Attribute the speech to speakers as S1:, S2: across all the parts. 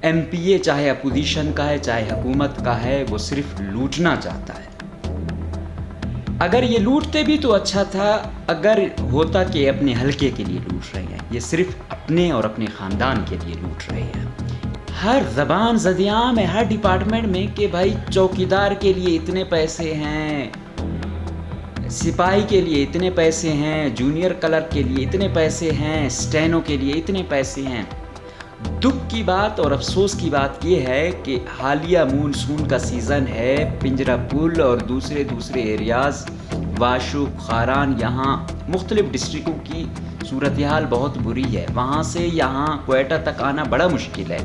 S1: M P اے چاہے opposition کا ہے چاہے حکومت کا ہے وہ صرف لوٹنا چاہتا ہے۔ اگر یہ لوٹتے بھی تو اچھا تھا اگر ہوتا کہ اپنے حلقے کے لیے لوٹ رہے ہیں، یہ صرف اپنے اور اپنے خاندان کے لیے لوٹ رہے ہیں۔ ہر زبان زدیام ہے ہر ڈپارٹمنٹ میں کہ بھائی چوکیدار کے لیے اتنے پیسے ہیں، سپاہی کے لیے اتنے پیسے ہیں، جونیئر کلرک کے لیے اتنے پیسے ہیں، اسٹینو کے لیے اتنے پیسے ہیں۔ دکھ کی بات اور افسوس کی بات یہ ہے کہ حالیہ مونسون کا سیزن ہے، پنجرا پل اور دوسرے ایریاز واشو خاران، یہاں مختلف ڈسٹرکوں کی صورتحال بہت بری ہے، وہاں سے یہاں کوئٹہ تک آنا بڑا مشکل ہے۔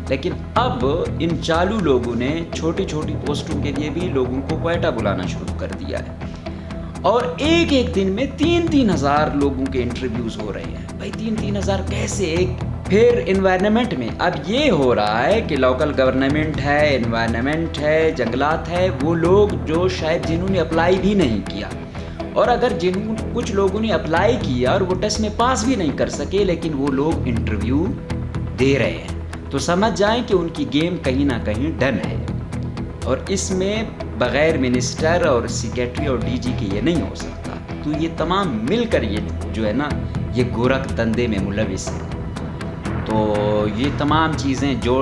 S1: لیکن اب ان چالو لوگوں نے چھوٹی چھوٹی پوسٹوں کے لیے بھی لوگوں کو کوئٹہ بلانا شروع کر دیا ہے، اور ایک دن میں 3,000 لوگوں کے انٹرویوز ہو رہے ہیں۔ بھائی 3,000 کیسے؟ پھر انوائرنمنٹ میں اب یہ ہو رہا ہے کہ لوکل گورنمنٹ ہے، انوائرنمنٹ ہے، جنگلات ہے، وہ لوگ جو شاید جنہوں نے اپلائی بھی نہیں کیا، اور اگر کچھ لوگوں نے اپلائی کیا اور وہ ٹیسٹ میں پاس بھی نہیں کر سکے لیکن وہ لوگ انٹرویو دے رہے ہیں، تو سمجھ جائیں کہ ان کی گیم کہیں نہ کہیں ڈن ہے، اور اس میں بغیر منسٹر اور سیکریٹری اور ڈی جی کے یہ نہیں ہو سکتا۔ تو یہ تمام مل کر یہ جو ہے نا یہ گورکھ دندے میں ملوث ہے۔ تو یہ تمام چیزیں جو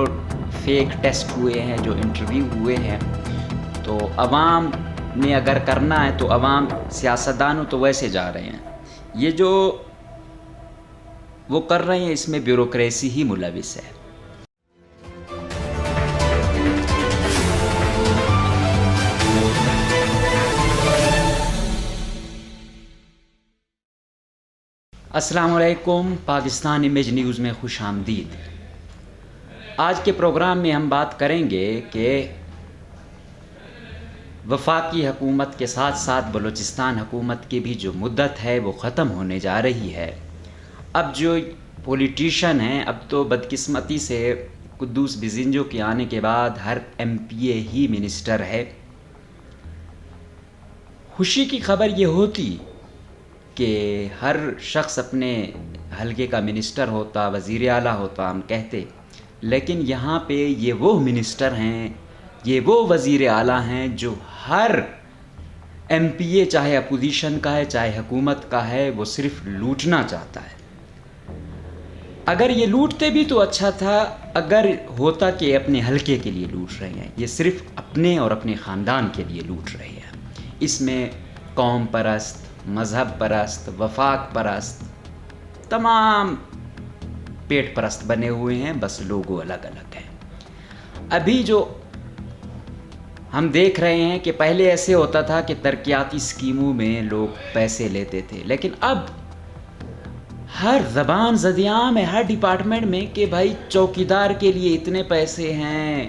S1: فیک ٹیسٹ ہوئے ہیں، جو انٹرویو ہوئے ہیں، تو عوام نے اگر کرنا ہے تو عوام سیاستدانوں تو ویسے جا رہے ہیں، یہ جو وہ کر رہے ہیں اس میں بیوروکریسی ہی ملوث ہے۔ السلام علیکم، پاکستان امیج نیوز میں خوش آمدید۔ آج کے پروگرام میں ہم بات کریں گے کہ وفاقی حکومت کے ساتھ ساتھ بلوچستان حکومت کی بھی جو مدت ہے وہ ختم ہونے جا رہی ہے۔ اب جو پولیٹیشن ہیں، اب تو بدقسمتی سے قدوس بزنجو کے آنے کے بعد ہر ایم پی اے ہی منسٹر ہے۔ خوشی کی خبر یہ ہوتی کہ ہر شخص اپنے حلقے کا منسٹر ہوتا، وزیر اعلیٰ ہوتا، ہم کہتے، لیکن یہاں پہ یہ وہ منسٹر ہیں، یہ وہ وزیر اعلیٰ ہیں جو ہر ایم پی اے چاہے اپوزیشن کا ہے چاہے حکومت کا ہے وہ صرف لوٹنا چاہتا ہے۔ اگر یہ لوٹتے بھی تو اچھا تھا اگر ہوتا کہ اپنے حلقے کے لیے لوٹ رہے ہیں، یہ صرف اپنے اور اپنے خاندان کے لیے لوٹ رہے ہیں۔ اس میں قوم پرست، مذہب پرست، وفاق پرست، تمام پیٹ پرست بنے ہوئے ہیں، بس لوگوں الگ الگ ہیں۔ ابھی جو ہم دیکھ رہے ہیں کہ پہلے ایسے ہوتا تھا کہ ترقیاتی اسکیموں میں لوگ پیسے لیتے تھے، لیکن اب ہر زبان زدیام ہے ہر ڈپارٹمنٹ میں کہ بھائی چوکیدار کے لیے اتنے پیسے ہیں،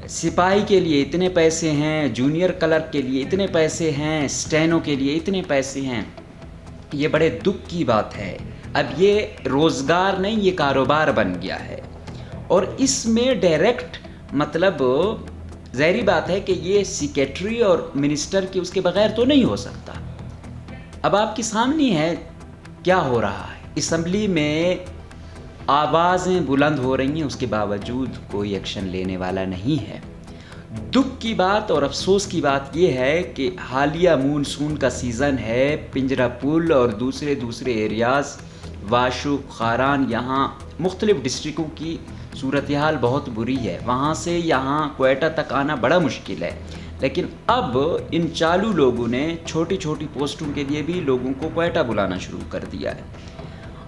S1: سپاہی کے لیے اتنے پیسے ہیں، جونیئر کلرک کے لیے اتنے پیسے ہیں، اسٹینو کے لیے اتنے پیسے ہیں۔ یہ بڑے دکھ کی بات ہے۔ اب یہ روزگار نہیں، یہ کاروبار بن گیا ہے، اور اس میں ڈائریکٹ مطلب ظاہری بات ہے کہ یہ سیکریٹری اور منسٹر کے اس کے بغیر تو نہیں ہو سکتا۔ اب آپ کے سامنے ہے کیا ہو رہا ہے، اسمبلی میں آوازیں بلند ہو رہی ہیں، اس کے باوجود کوئی ایکشن لینے والا نہیں ہے۔ دکھ کی بات اور افسوس کی بات یہ ہے کہ حالیہ مونسون کا سیزن ہے، پنجرا پل اور دوسرے ایریاز واشو خاران، یہاں مختلف ڈسٹرکوں کی صورتحال بہت بری ہے، وہاں سے یہاں کوئٹہ تک آنا بڑا مشکل ہے۔ لیکن اب ان چالو لوگوں نے چھوٹی چھوٹی پوسٹوں کے لیے بھی لوگوں کو کوئٹہ بلانا شروع کر دیا ہے،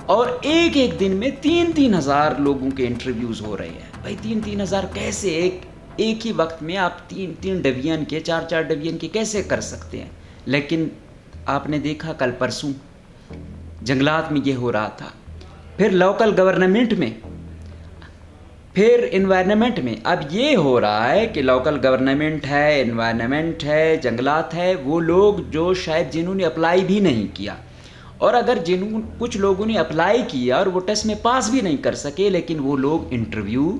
S1: اور ایک دن میں 3,000 لوگوں کے انٹرویوز ہو رہے ہیں۔ بھائی 3,000 کیسے؟ ایک ہی وقت میں آپ 3 ڈویژن کے 4 ڈویژن کے کیسے کر سکتے ہیں؟ لیکن آپ نے دیکھا کل پرسوں جنگلات میں یہ ہو رہا تھا، پھر لوکل گورنمنٹ میں، پھر انوائرنمنٹ میں۔ اب یہ ہو رہا ہے کہ لوکل گورنمنٹ ہے، انوائرنمنٹ ہے، جنگلات ہے، وہ لوگ جو شاید جنہوں نے اپلائی بھی نہیں کیا، اور اگر کچھ لوگوں نے اپلائی کیا اور وہ ٹیسٹ میں پاس بھی نہیں کر سکے لیکن وہ لوگ انٹرویو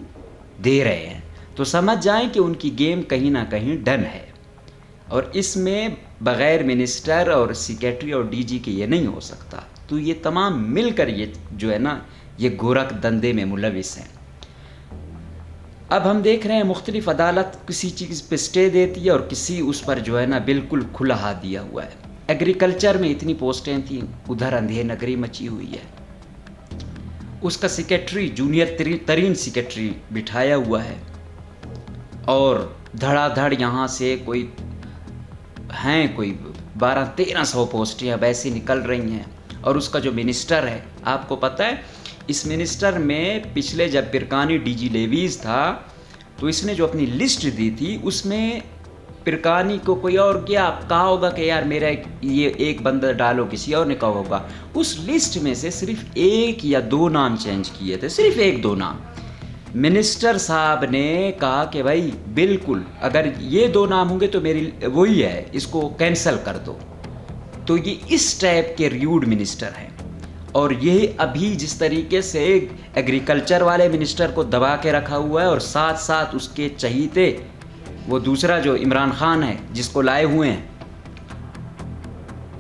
S1: دے رہے ہیں، تو سمجھ جائیں کہ ان کی گیم کہیں نہ کہیں ڈن ہے، اور اس میں بغیر منسٹر اور سیکریٹری اور ڈی جی کے یہ نہیں ہو سکتا۔ تو یہ تمام مل کر یہ جو ہے نا یہ گورکھ دندے میں ملوث ہیں۔ اب ہم دیکھ رہے ہیں مختلف عدالت کسی چیز پہ اسٹے دیتی ہے اور کسی اس پر جو ہے نا بالکل کھلا ہاتھ دیا ہوا ہے. ایگریکلچر میں اتنی پوسٹیں تھیں، ادھر اندھیر نگری مچی ہوئی ہے. اس کا سیکیٹری جونیئر ترین سیکیٹری بٹھایا ہوا ہے اور دھڑا دھڑ یہاں سے کوئی 1200-1300 پوسٹیں اب ایسی نکل رہی ہیں. اور اس کا جو منسٹر ہے، آپ کو پتہ ہے اس منسٹر میں پچھلے جب برکانی ڈی جی لیویز تھا تو اس نے جو اپنی لسٹ دی تھی اس میں برکانی کو کوئی اور کیا کہا ہوگا کہ یار میرا یہ ایک بندہ ڈالو، کسی اور نے کہا ہوگا. اس لسٹ میں سے صرف 1 یا 2 نام چینج کیے تھے، صرف 1-2 نام. منسٹر صاحب نے کہا کہ بھائی بالکل اگر یہ 2 نام ہوں گے تو میری وہی ہے، اس کو کینسل کر دو. تو یہ اس ٹائپ کے ریوڈ منسٹر ہیں. اور یہ ابھی جس طریقے سے ایگریکلچر والے منسٹر کو دبا کے رکھا ہوا ہے اور ساتھ ساتھ اس کے چہیتے وہ دوسرا جو عمران خان ہے جس کو لائے ہوئے ہیں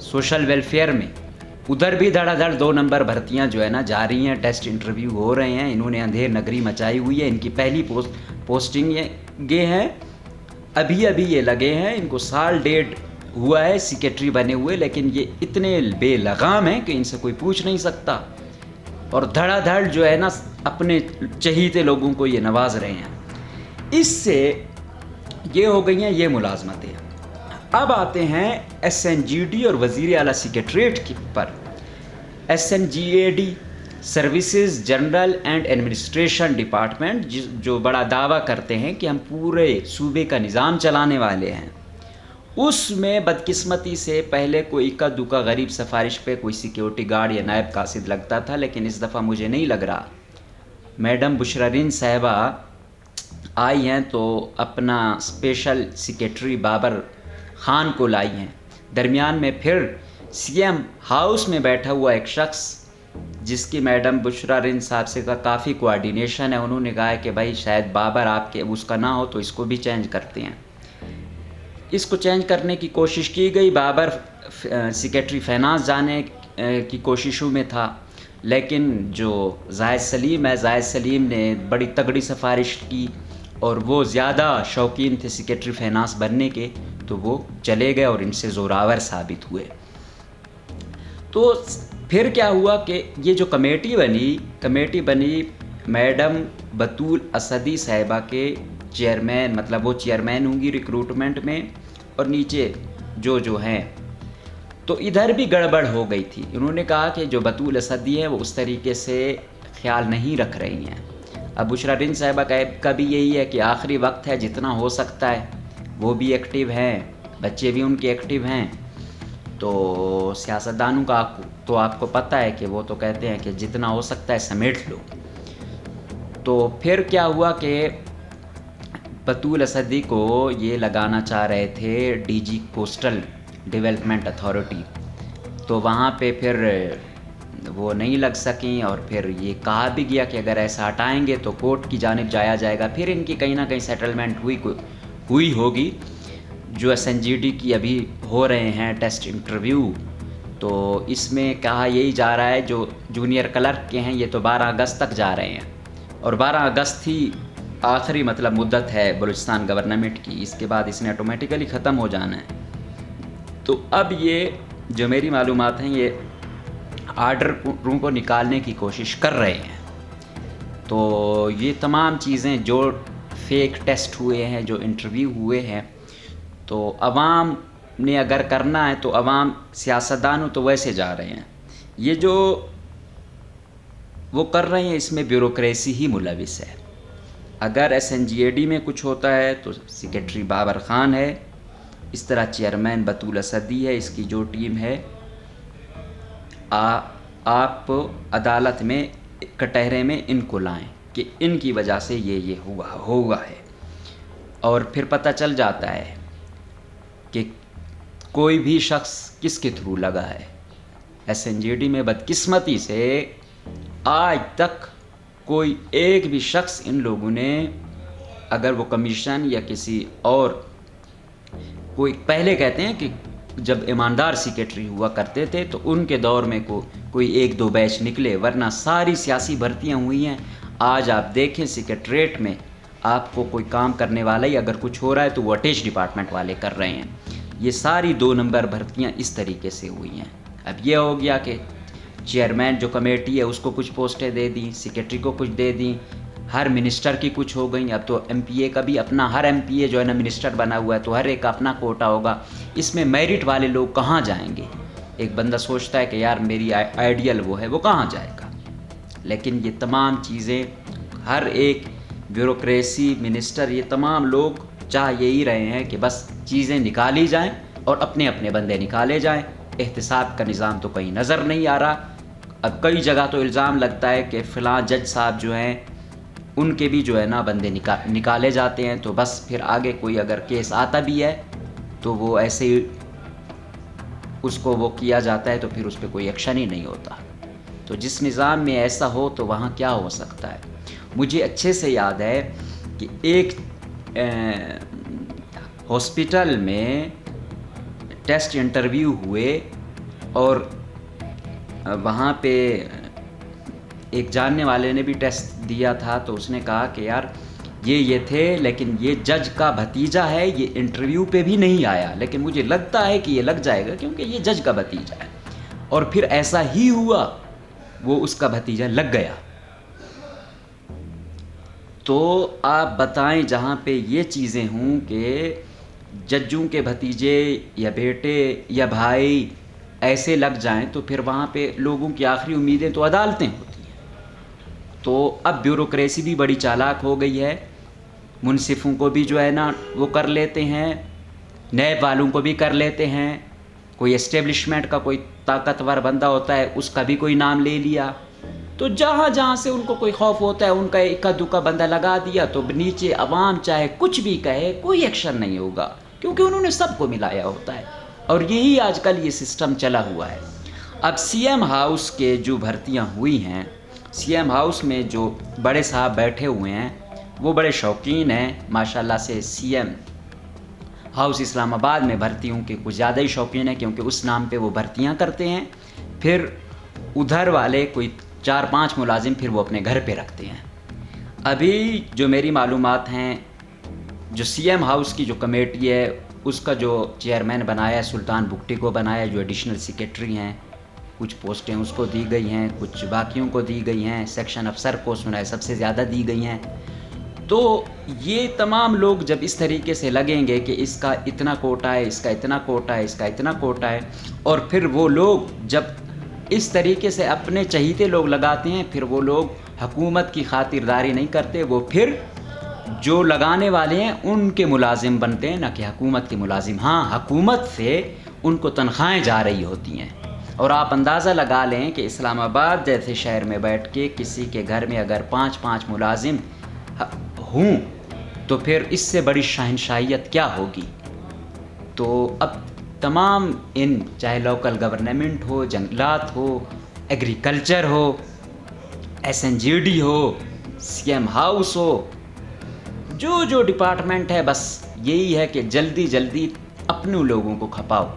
S1: سوشل ویلفیئر میں، ادھر بھی دھڑا دھڑ 2 نمبر بھرتیاں جو ہے نا جاری ہیں، ٹیسٹ انٹرویو ہو رہے ہیں. انہوں نے اندھیر نگری مچائی ہوئی ہے. ان کی پہلی پوسٹنگ یہ ہیں، ابھی یہ لگے ہیں. ان کو سال 1.5 ہوا ہے سیکیٹری بنے ہوئے، لیکن یہ اتنے بے لگام ہیں کہ ان سے کوئی پوچھ نہیں سکتا. اور دھڑا دھڑ جو ہے نا اپنے چہیتے لوگوں کو یہ نواز رہے ہیں. اس سے یہ ہو گئی ہیں یہ ملازمتیں. اب آتے ہیں ایس این جی ڈی اور وزیر اعلیٰ سیکریٹریٹ پر. S N G A D services general and administration department, جو بڑا دعویٰ کرتے ہیں کہ ہم پورے صوبے کا نظام چلانے والے ہیں، اس میں بدقسمتی سے پہلے کوئی اکا دکا غریب سفارش پہ کوئی سیکیورٹی گارڈ یا نائب قاصد لگتا تھا، لیکن اس دفعہ مجھے نہیں لگ رہا. میڈم بشرا رند صاحبہ آئی ہیں تو اپنا اسپیشل سیکیٹری بابر خان کو لائی ہیں. درمیان میں پھر سی ایم ہاؤس میں بیٹھا ہوا ایک شخص جس کی میڈم بشرا رند صاحب سے کا کافی کوآرڈینیشن ہے، انہوں نے کہا ہے کہ بھائی شاید بابر آپ کے اس کا نہ ہو تو اس کو بھی چینج کرتے ہیں. اس کو چینج کرنے کی کوشش کی گئی. بابر سیکیٹری فائنانس جانے کی کوششوں میں تھا، لیکن جو زاہد سلیم نے بڑی تگڑی سفارش کی اور وہ زیادہ شوقین تھے سیکیٹری فائنانس بننے کے، تو وہ چلے گئے اور ان سے زوراور ثابت ہوئے. تو پھر کیا ہوا کہ یہ جو کمیٹی بنی میڈم بطول اسدی صاحبہ کے چیئرمین، مطلب وہ چیئرمین ہوں گی ریکروٹمنٹ میں، اور نیچے جو ہیں. تو ادھر بھی گڑبڑ ہو گئی تھی. انہوں نے کہا کہ جو بطول اسدی ہے وہ اس طریقے سے خیال نہیں رکھ رہی ہیں. اب بشرا رند صاحبہ کا بھی یہی ہے کہ آخری وقت ہے، جتنا ہو سکتا ہے. وہ بھی ایکٹیو ہیں، بچے بھی ان کے ایکٹیو ہیں. تو سیاستدانوں کا تو آپ کو پتہ ہے کہ وہ تو کہتے ہیں کہ جتنا ہو سکتا ہے سمیٹ لو. تو پھر کیا ہوا کہ بطول اسدی کو یہ لگانا چاہ رہے تھے D G coastal development authority, تو وہاں پہ پھر وہ نہیں لگ سکیں. اور پھر یہ کہا بھی گیا کہ اگر ایسا ہٹائیں گے تو کورٹ کی جانب جایا جائے گا. پھر ان کی کہیں نہ کہیں سیٹلمنٹ ہوئی ہوگی. جو ایس این جی ڈی کی ابھی ہو رہے ہیں ٹیسٹ انٹرویو، تو اس میں کہا یہی جا رہا ہے جو جونیئر کلرک کے ہیں یہ تو 12 اگست تک جا رہے ہیں، اور 12 اگست ہی آخری مطلب مدت ہے بلوچستان گورنمنٹ کی. اس کے بعد اس نے آٹومیٹیکلی ختم ہو جانا ہے. تو اب یہ جو میری معلومات ہیں یہ آرڈر روم کو نکالنے کی کوشش کر رہے ہیں. تو یہ تمام چیزیں جو فیک ٹیسٹ ہوئے ہیں، جو انٹرویو ہوئے ہیں، تو عوام نے اگر کرنا ہے تو عوام سیاستدانوں تو ویسے جا رہے ہیں. یہ جو وہ کر رہے ہیں اس میں بیوروکریسی ہی ملوث ہے. اگر S N G A D میں کچھ ہوتا ہے تو سیکیٹری بابر خان ہے، اس طرح چیئرمین بطول اسدی ہے، اس کی جو ٹیم ہے. آپ عدالت میں کٹہرے میں ان کو لائیں کہ ان کی وجہ سے یہ ہوا ہے. اور پھر پتہ چل جاتا ہے کہ کوئی بھی شخص کس کے تھرو لگا ہے. ایس این جی ڈی میں بدقسمتی سے آج تک کوئی ایک بھی شخص ان لوگوں نے، اگر وہ کمیشن یا کسی اور کوئی، پہلے کہتے ہیں کہ جب ایماندار سیکیٹری ہوا کرتے تھے تو ان کے دور میں کوئی 1-2 بیچ نکلے، ورنہ ساری سیاسی بھرتیاں ہوئی ہیں. آج آپ دیکھیں سیکریٹریٹ میں آپ کو کوئی کام کرنے والا ہی اگر کچھ ہو رہا ہے تو وہ اٹیچ ڈپارٹمنٹ والے کر رہے ہیں۔ یہ ساری 2 نمبر بھرتیاں اس طریقے سے ہوئی ہیں۔ اب یہ ہو گیا کہ چیئرمین جو کمیٹی ہے اس کو کچھ پوسٹیں دے دیں، سیکریٹری کو کچھ دے دیں، ہر منسٹر کی کچھ ہو گئیں۔ اب تو ایم پی اے کا بھی اپنا، ہر ایم پی اے جو ہے نا منسٹر بنا ہوا ہے تو ہر ایک کا اپنا کوٹا ہوگا۔ اس میں میرٹ والے لوگ کہاں جائیں گے؟ ایک بندہ سوچتا ہے کہ یار میری آئیڈیل وہ ہے، وہ کہاں جائے گا؟ لیکن یہ تمام چیزیں، ہر ایک بیوروکریسی، منسٹر، یہ تمام لوگ چاہ یہی رہے ہیں کہ بس چیزیں نکالی جائیں اور اپنے اپنے بندے نکالے جائیں۔ احتساب کا نظام تو کہیں نظر نہیں آ رہا۔ اب کئی جگہ تو الزام لگتا ہے کہ فلاں جج صاحب جو ہیں ان کے بھی جو ہے نا بندے نکالے جاتے ہیں، تو بس پھر آگے کوئی اگر کیس آتا بھی ہے تو وہ ایسے ہی اس کو وہ کیا جاتا ہے، تو پھر اس پہ کوئی ایکشن ہی نہیں ہوتا۔ تو جس نظام میں ایسا ہو تو وہاں کیا ہو سکتا ہے؟ مجھے اچھے سے یاد ہے کہ ایک ہاسپٹل میں ٹیسٹ انٹرویو ہوئے اور وہاں پہ ایک جاننے والے نے بھی ٹیسٹ دیا تھا، تو اس نے کہا کہ یار یہ تھے، لیکن یہ جج کا بھتیجا ہے، یہ انٹرویو پہ بھی نہیں آیا، لیکن مجھے لگتا ہے کہ یہ لگ جائے گا کیونکہ یہ جج کا بھتیجا ہے۔ اور پھر ایسا ہی ہوا، وہ اس کا بھتیجا لگ گیا۔ تو آپ بتائیں جہاں پہ یہ چیزیں ہوں کہ ججوں کے بھتیجے یا بیٹے یا بھائی ایسے لگ جائیں، تو پھر وہاں پہ لوگوں کی آخری امیدیں تو عدالتیں ہوتی ہیں۔ تو اب بیوروکریسی بھی بڑی چالاک ہو گئی ہے، منصفوں کو بھی جو ہے نا وہ کر لیتے ہیں، نیب والوں کو بھی کر لیتے ہیں، کوئی اسٹیبلشمنٹ کا کوئی طاقتور بندہ ہوتا ہے اس کا بھی کوئی نام لے لیا، تو جہاں جہاں سے ان کو کوئی خوف ہوتا ہے ان کا اکا دکا بندہ لگا دیا، تو نیچے عوام چاہے کچھ بھی کہے کوئی ایکشن نہیں ہوگا، کیونکہ انہوں نے سب کو ملایا ہوتا ہے۔ اور یہی آج کل یہ سسٹم چلا ہوا ہے۔ اب سی ایم ہاؤس کے جو بھرتیاں ہوئی ہیں، سی ایم ہاؤس میں جو بڑے صاحب بیٹھے ہوئے ہیں وہ بڑے شوقین ہیں ماشاءاللہ سے۔ سی ایم ہاؤس اسلام آباد میں بھرتیوں کے کچھ زیادہ ہی شوقین ہیں، کیونکہ اس نام پہ وہ بھرتیاں کرتے ہیں، پھر ادھر والے کوئی 4-5 ملازم پھر وہ اپنے گھر پہ رکھتے ہیں۔ ابھی جو میری معلومات ہیں، جو سی ایم ہاؤس کی جو کمیٹی ہے اس کا جو چیئرمین بنایا ہے سلطان بگٹی کو بنایا، جو ایڈیشنل سیکریٹری ہیں، کچھ پوسٹیں اس کو دی گئی ہیں، کچھ باقیوں کو دی گئی ہیں، سیکشن افسر کو سنا ہے سب سے زیادہ دی گئی ہیں۔ تو یہ تمام لوگ جب اس طریقے سے لگیں گے کہ اس کا اتنا کوٹا ہے، اس کا اتنا کوٹا ہے، اس کا اتنا کوٹا ہے، اور پھر وہ لوگ جب اس طریقے سے اپنے چہیتے لوگ لگاتے ہیں، پھر وہ لوگ حکومت کی خاطرداری نہیں کرتے، وہ پھر جو لگانے والے ہیں ان کے ملازم بنتے ہیں، نہ کہ حکومت کے ملازم۔ ہاں، حکومت سے ان کو تنخواہیں جا رہی ہوتی ہیں، اور آپ اندازہ لگا لیں کہ اسلام آباد جیسے شہر میں بیٹھ کے کسی کے گھر میں اگر 5 ملازم ہوں تو پھر اس سے بڑی شہنشاہیت کیا ہوگی؟ تو اب تمام ان چاہے لوکل گورنمنٹ ہو، جنگلات ہو، ایگریکلچر ہو، ایس این جی ڈی ہو، سی ایم ہاؤس ہو، جو ڈپارٹمنٹ ہے، بس یہی ہے کہ جلدی جلدی اپنے لوگوں کو کھپاؤ۔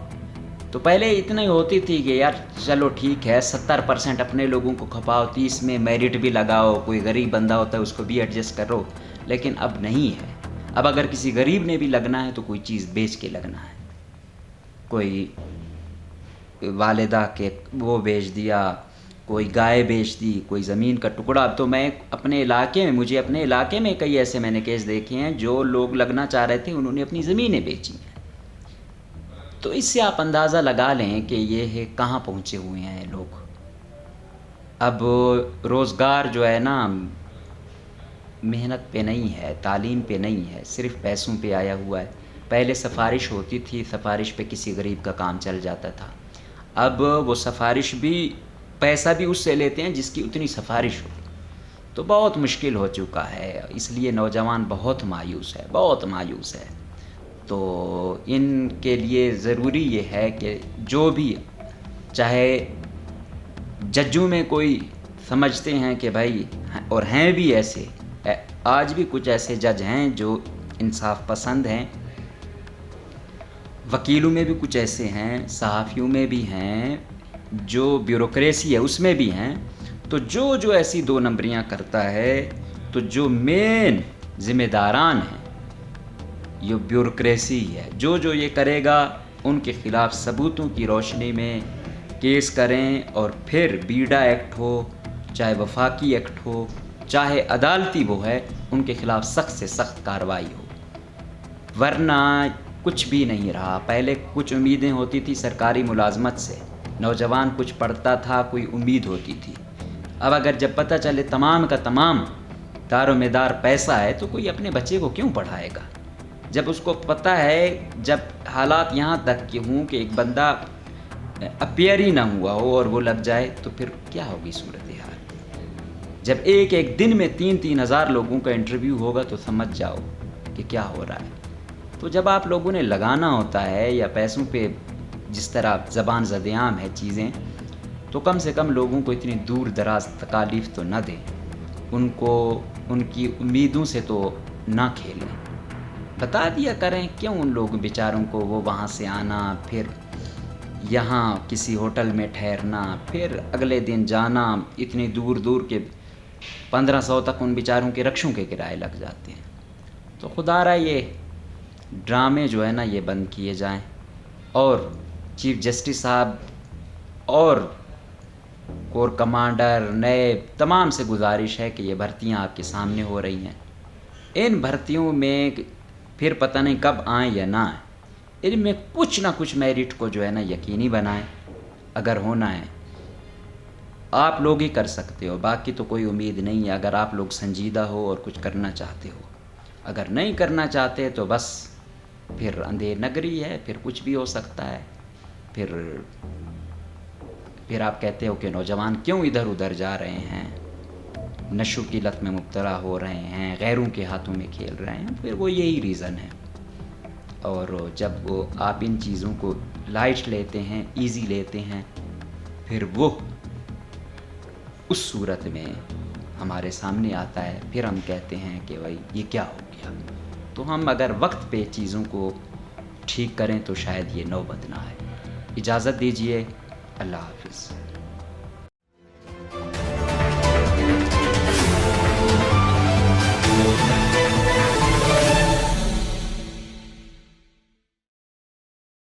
S1: تو پہلے اتنا ہی ہوتی تھی کہ یار چلو ٹھیک ہے 70% اپنے لوگوں کو کھپاؤ، 30 میں میرٹ بھی لگاؤ، کوئی غریب بندہ ہوتا ہے اس کو بھی ایڈجسٹ کرو، لیکن اب نہیں ہے۔ اب اگر کسی غریب نے بھی لگنا ہے تو کوئی چیز بیچ کے لگنا ہے، کوئی والدہ کے وہ بیچ دیا، کوئی گائے بیچ دی، کوئی زمین کا ٹکڑا۔ اب تو میں اپنے علاقے میں کئی ایسے میں نے کیس دیکھے ہیں، جو لوگ لگنا چاہ رہے تھے انہوں نے اپنی زمینیں بیچی ہیں۔ تو اس سے آپ اندازہ لگا لیں کہ یہ ہے کہاں پہنچے ہوئے ہیں لوگ۔ اب روزگار جو ہے نا محنت پہ نہیں ہے، تعلیم پہ نہیں ہے، صرف پیسوں پہ آیا ہوا ہے۔ پہلے سفارش ہوتی تھی، سفارش پہ کسی غریب کا کام چل جاتا تھا، اب وہ سفارش بھی پیسہ بھی اس سے لیتے ہیں جس کی اتنی سفارش ہو، تو بہت مشکل ہو چکا ہے۔ اس لیے نوجوان بہت مایوس ہے۔ تو ان کے لیے ضروری یہ ہے کہ جو بھی چاہے ججوں میں کوئی سمجھتے ہیں کہ بھائی، اور ہیں بھی ایسے، آج بھی کچھ ایسے جج ہیں جو انصاف پسند ہیں، وکیلوں میں بھی کچھ ایسے ہیں، صحافیوں میں بھی ہیں، جو بیوروکریسی ہے اس میں بھی ہیں۔ تو جو ایسی 2 نمبریاں کرتا ہے، تو جو مین ذمہ داران ہیں یہ بیوروکریسی ہے. جو یہ کرے گا ان کے خلاف ثبوتوں کی روشنی میں کیس کریں، اور پھر بیڈا ایکٹ ہو، چاہے وفاقی ایکٹ ہو، چاہے عدالتی وہ ہے، ان کے خلاف سخت سے سخت کارروائی ہو. ورنہ کچھ بھی نہیں رہا. پہلے کچھ امیدیں ہوتی تھی سرکاری ملازمت سے، نوجوان کچھ پڑھتا تھا، کوئی امید ہوتی تھی. اب اگر جب پتہ چلے تمام کا تمام دار و مدار پیسہ ہے تو کوئی اپنے بچے کو کیوں پڑھائے گا؟ جب اس کو پتہ ہے، جب حالات یہاں تک کہ ہوں کہ ایک بندہ اپیئر ہی نہ ہوا ہو اور وہ لگ جائے، تو پھر کیا ہوگی صورتحال؟ جب ایک دن میں 3-3 ہزار لوگوں کا انٹرویو ہوگا تو سمجھ جاؤ کہ کیا ہو رہا ہے. تو جب آپ لوگوں نے لگانا ہوتا ہے یا پیسوں پہ جس طرح زبان زدیام ہے چیزیں، تو کم سے کم لوگوں کو اتنی دور دراز تکالیف تو نہ دیں، ان کو ان کی امیدوں سے تو نہ کھیلیں. بتا دیا کریں کیوں ان لوگوں بیچاروں کو وہ وہاں سے آنا، پھر یہاں کسی ہوٹل میں ٹھہرنا، پھر اگلے دن جانا، اتنی دور دور کے 1500 تک ان بیچاروں کے رکشوں کے کرائے لگ جاتے ہیں. تو خدا را یہ ڈرامے جو ہے نا یہ بند کیے جائیں. اور چیف جسٹس صاحب اور کور کمانڈر نئے تمام سے گزارش ہے کہ یہ بھرتیاں آپ کے سامنے ہو رہی ہیں، ان بھرتیوں میں پھر پتہ نہیں کب آئیں یا نہ آئیں، ان میں کچھ نہ کچھ میرٹ کو جو ہے نا یقینی بنائیں. اگر ہونا ہے آپ لوگ ہی کر سکتے ہو، باقی تو کوئی امید نہیں ہے اگر آپ لوگ سنجیدہ ہو اور کچھ کرنا چاہتے ہو. اگر نہیں کرنا چاہتے تو بس پھر اندھیر نگری ہے، پھر کچھ بھی ہو سکتا ہے. پھر آپ کہتے ہو کہ نوجوان کیوں ادھر ادھر جا رہے ہیں، نشو کی لت میں مبتلا ہو رہے ہیں، غیروں کے ہاتھوں میں کھیل رہے ہیں. پھر وہ یہی ریزن ہے. اور جب وہ آپ ان چیزوں کو لائٹ لیتے ہیں، ایزی لیتے ہیں، پھر وہ اس صورت میں ہمارے سامنے آتا ہے. پھر ہم کہتے ہیں کہ بھائی یہ کیا ہو گیا. تو ہم اگر وقت پہ چیزوں کو ٹھیک کریں تو شاید یہ نوبت نہ آئے. اجازت دیجیے. اللہ حافظ.